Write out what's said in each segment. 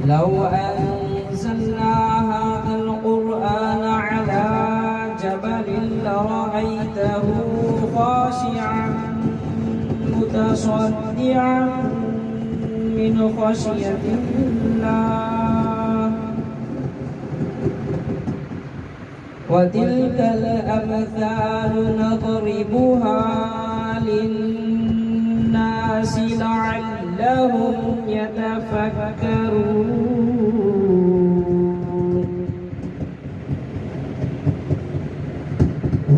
لو أنزلنا هذا القرآن على جبل لرأيته خاشعا متصدعا من خشية الله وتلك الأمثال نضربها للناس لعلهم يتفكرون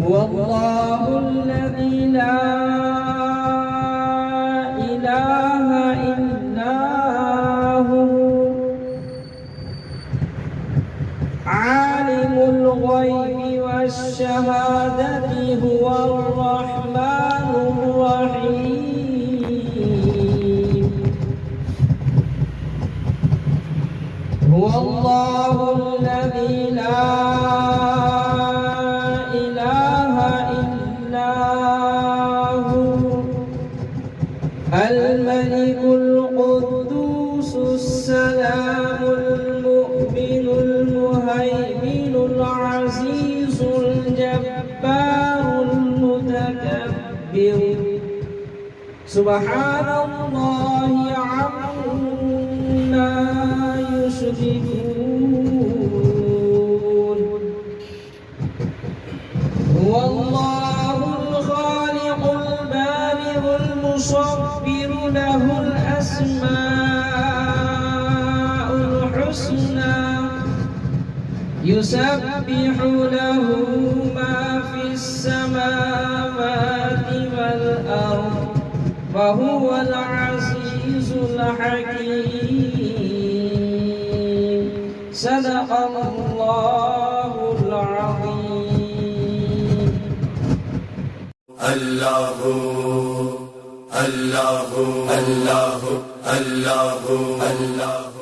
هو الله الذي لا إله إلا هو عالم الغيب والشهادة هو الرحمن الرحيم هو الله الذي لا إله إلا هو الملك القدوس السلام المؤمن المهيمن العزيز الجبار المتكبر سبحان الله عما يشركون هو الله الخالق البارئ المصور له الأسماء الحسنى يسبح له ما في السماوات والأرض وهو العزيز الحكيم صدق الله العظيم الله الله الله الله الله